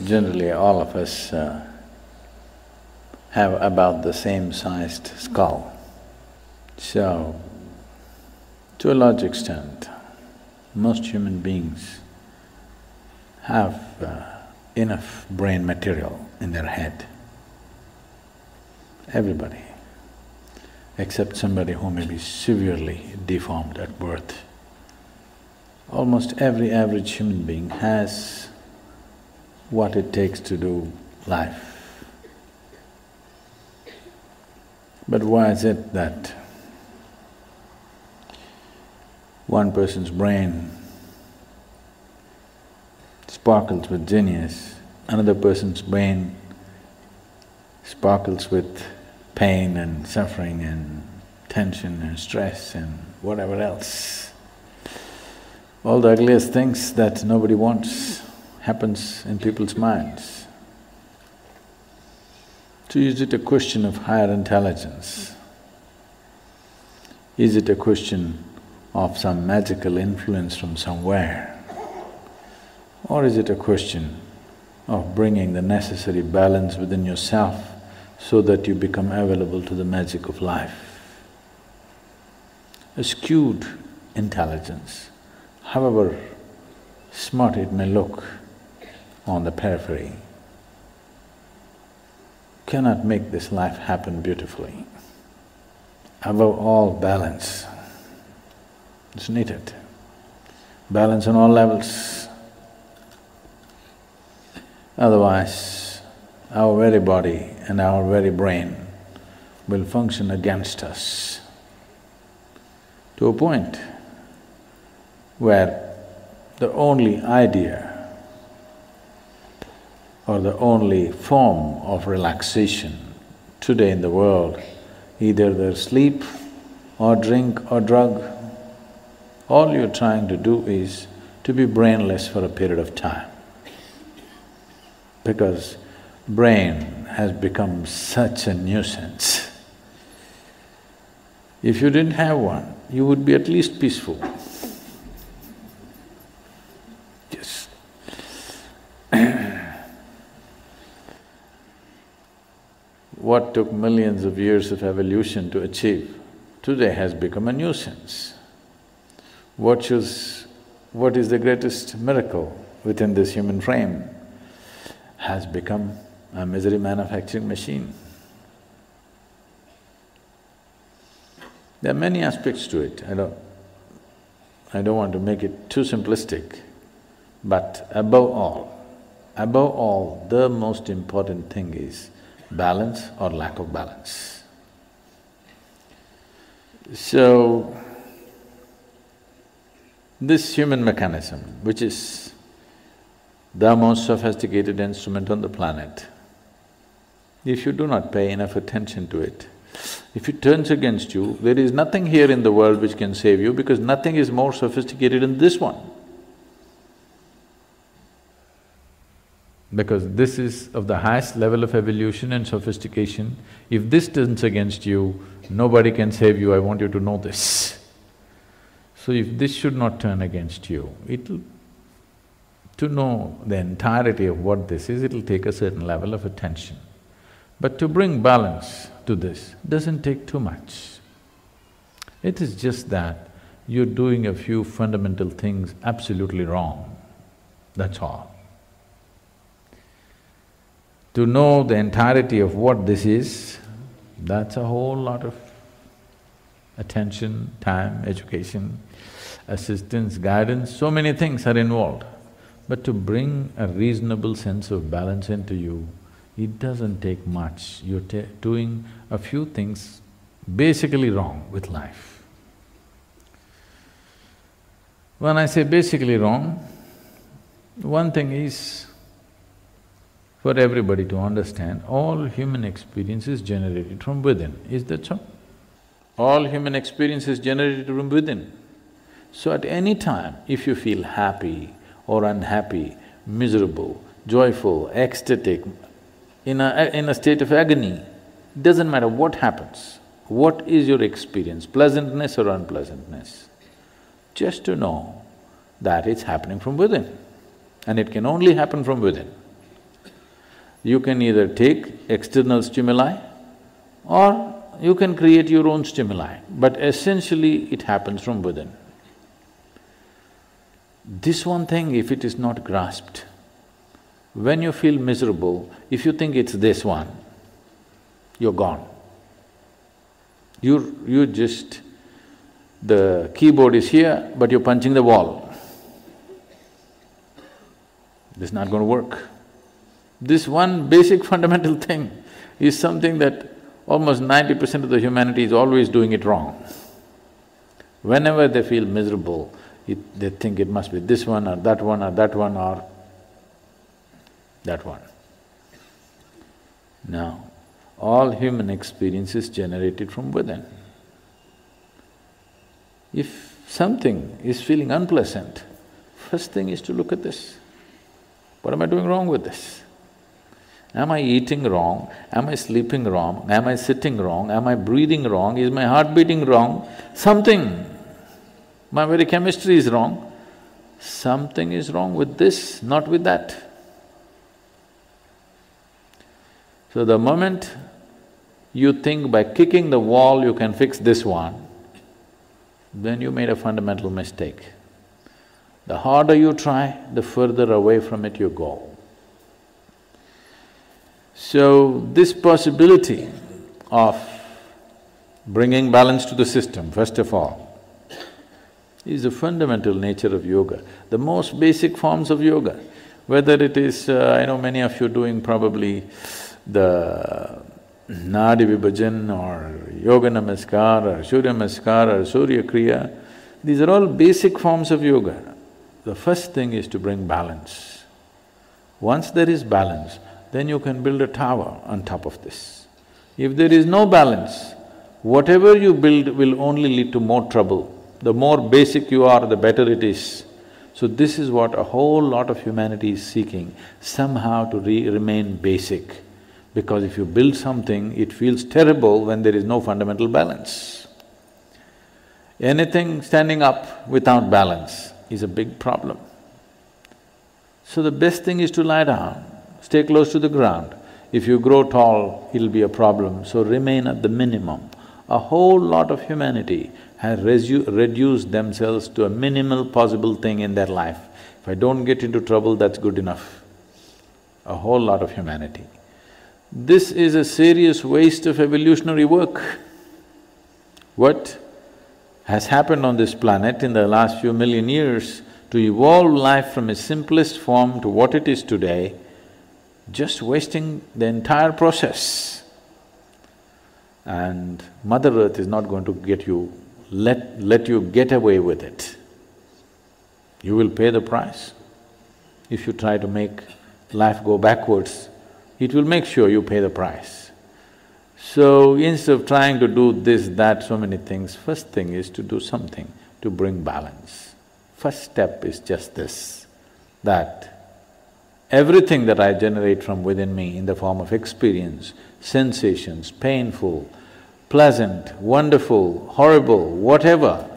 Generally, all of us have about the same sized skull. So, to a large extent, most human beings have enough brain material in their head. Everybody, except somebody who may be severely deformed at birth. Almost every average human being has what it takes to do life. But why is it that one person's brain sparkles with genius, another person's brain sparkles with pain and suffering and tension and stress and whatever else? All the ugliest things that nobody wants happens in people's minds. So is it a question of higher intelligence? Is it a question of some magical influence from somewhere? Or is it a question of bringing the necessary balance within yourself so that you become available to the magic of life? A skewed intelligence, however smart it may look on the periphery, cannot make this life happen beautifully. Above all, balance is needed. Balance on all levels. Otherwise, our very body and our very brain will function against us to a point where the only idea or the only form of relaxation today in the world, either there's sleep or drink or drug, all you're trying to do is to be brainless for a period of time. Because brain has become such a nuisance. If you didn't have one, you would be at least peaceful. Yes. What took millions of years of evolution to achieve, today has become a nuisance. What is the greatest miracle within this human frame has become a misery manufacturing machine. There are many aspects to it, I don't want to make it too simplistic, but above all, the most important thing is balance or lack of balance. So, this human mechanism, which is the most sophisticated instrument on the planet, if you do not pay enough attention to it, if it turns against you, there is nothing here in the world which can save you because nothing is more sophisticated than this one. Because this is of the highest level of evolution and sophistication. If this turns against you, nobody can save you, I want you to know this. So if this should not turn against you, to know the entirety of what this is, it'll take a certain level of attention. But to bring balance to this doesn't take too much. It is just that you're doing a few fundamental things absolutely wrong, that's all. To know the entirety of what this is, that's a whole lot of attention, time, education, assistance, guidance, so many things are involved. But to bring a reasonable sense of balance into you, it doesn't take much. You're doing a few things basically wrong with life. When I say basically wrong, one thing is for everybody to understand, all human experience is generated from within, is that so? All human experience is generated from within. So at any time, if you feel happy or unhappy, miserable, joyful, ecstatic, in a state of agony, doesn't matter what happens, what is your experience, pleasantness or unpleasantness, just to know that it's happening from within, and it can only happen from within. You can either take external stimuli or you can create your own stimuli, but essentially it happens from within. This one thing, if it is not grasped, when you feel miserable, if you think it's this one, you're gone. You just… the keyboard is here, but you're punching the wall. This is not going to work. This one basic fundamental thing is something that almost 90% of the humanity is always doing it wrong. Whenever they feel miserable, they think it must be this one or that one or that one or that one. Now, all human experience is generated from within. If something is feeling unpleasant, first thing is to look at this. What am I doing wrong with this? Am I eating wrong? Am I sleeping wrong? Am I sitting wrong? Am I breathing wrong? Is my heart beating wrong? Something. My very chemistry is wrong. Something is wrong with this, not with that. So the moment you think by kicking the wall you can fix this one, then you made a fundamental mistake. The harder you try, the further away from it you go. So, this possibility of bringing balance to the system, first of all, is the fundamental nature of yoga. The most basic forms of yoga, whether it is… I know many of you doing probably the Nadi Vibhajan or Yoga Namaskar or Surya Namaskar or Surya Kriya, these are all basic forms of yoga. The first thing is to bring balance. Once there is balance, then you can build a tower on top of this. If there is no balance, whatever you build will only lead to more trouble. The more basic you are, the better it is. So this is what a whole lot of humanity is seeking, somehow to remain basic. Because if you build something, it feels terrible when there is no fundamental balance. Anything standing up without balance is a big problem. So the best thing is to lie down, stay close to the ground. If you grow tall, it'll be a problem, so remain at the minimum. A whole lot of humanity has reduced themselves to a minimal possible thing in their life. If I don't get into trouble, that's good enough. A whole lot of humanity. This is a serious waste of evolutionary work. What has happened on this planet in the last few million years to evolve life from its simplest form to what it is today, just wasting the entire process. And Mother Earth is not going to let you get away with it. You will pay the price. If you try to make life go backwards, it will make sure you pay the price. So instead of trying to do this, that, so many things, first thing is to do something to bring balance. First step is just this, that everything that I generate from within me in the form of experience, sensations, painful, pleasant, wonderful, horrible, whatever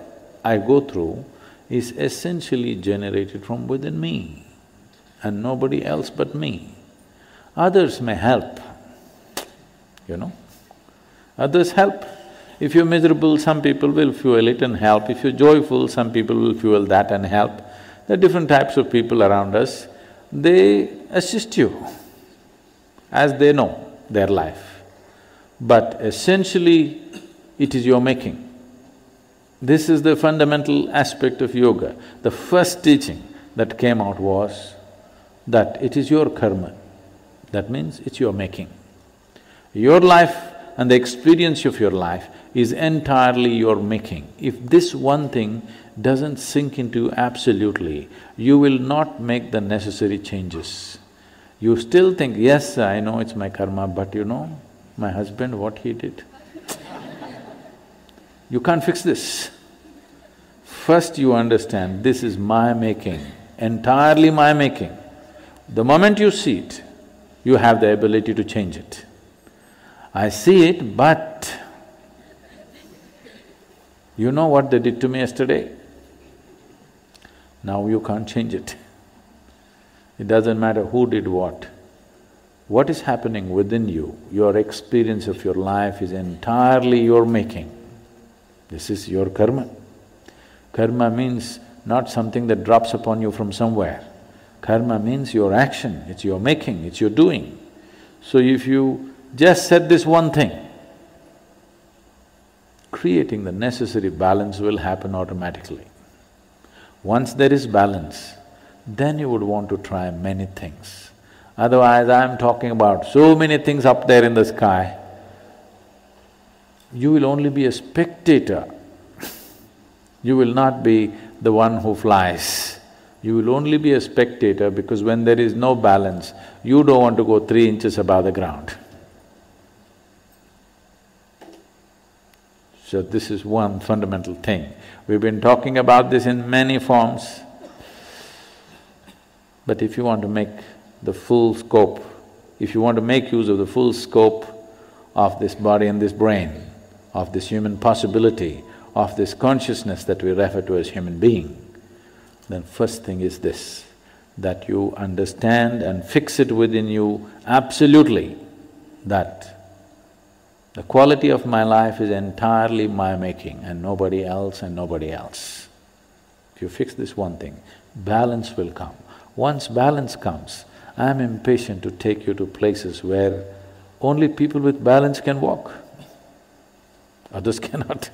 I go through is essentially generated from within me and nobody else but me. Others may help, you know. Others help. If you're miserable, some people will fuel it and help. If you're joyful, some people will fuel that and help. There are different types of people around us. They assist you as they know their life. But essentially, it is your making. This is the fundamental aspect of yoga. The first teaching that came out was that it is your karma. That means it's your making. Your life and the experience of your life is entirely your making. If this one thing doesn't sink into you absolutely, you will not make the necessary changes. You still think, yes, I know it's my karma, but you know, my husband, what he did. You can't fix this. First you understand, this is my making, entirely my making. The moment you see it, you have the ability to change it. I see it, but you know what they did to me yesterday? Now you can't change it. It doesn't matter who did what. What is happening within you, your experience of your life is entirely your making. This is your karma. Karma means not something that drops upon you from somewhere. Karma means your action, it's your making, it's your doing. So if you just said this one thing, creating the necessary balance will happen automatically. Once there is balance, then you would want to try many things. Otherwise, I'm talking about so many things up there in the sky, you will only be a spectator. You will not be the one who flies. You will only be a spectator because when there is no balance, you don't want to go 3 inches above the ground. So this is one fundamental thing. We've been talking about this in many forms. But if you want to make the full scope, if you want to make use of the full scope of this body and this brain, of this human possibility, of this consciousness that we refer to as human being, then first thing is this, that you understand and fix it within you absolutely that the quality of my life is entirely my making and nobody else and nobody else. If you fix this one thing, balance will come. Once balance comes, I'm impatient to take you to places where only people with balance can walk, others cannot.